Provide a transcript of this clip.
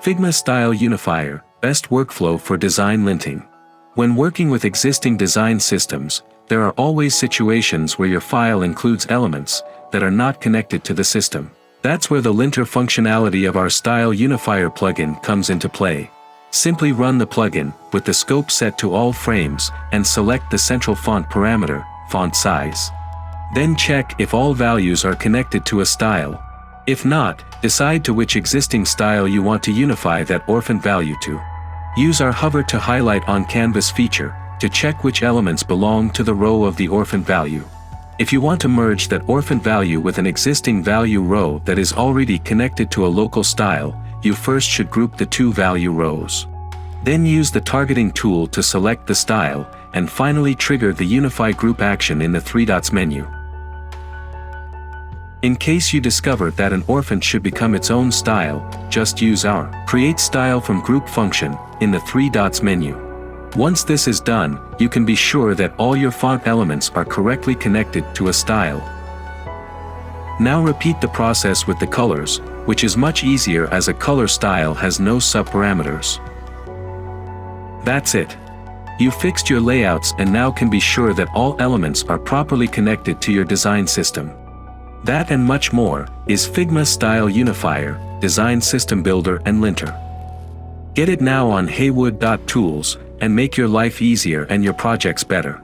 Figma Style Unifier, best workflow for design linting. When working with existing design systems, there are always situations where your file includes elements that are not connected to the system. That's where the linter functionality of our Style Unifier plugin comes into play. Simply run the plugin with the scope set to all frames and select the central font parameter, font size. Then check if all values are connected to a style. If not, decide to which existing style you want to unify that orphant value to. Use our hover to highlight on canvas feature to check which elements belong to the row of the orphant value. If you want to merge that orphant value with an existing value row that is already connected to a local style, you first should group the two value rows. Then use the targeting tool to select the style, and finally trigger the Unify group action in the three dots menu. In case you discover that an orphant should become its own style, just use our Create Style from Group function in the three dots menu. Once this is done, you can be sure that all your font elements are correctly connected to a style. Now repeat the process with the colors, which is much easier as a color style has no subparameters. That's it. You fixed your layouts and now can be sure that all elements are properly connected to your design system. That and much more is Figma Style Unifier, Design System Builder and Linter. Get it now on HAYWOOD.tools and make your life easier and your projects better.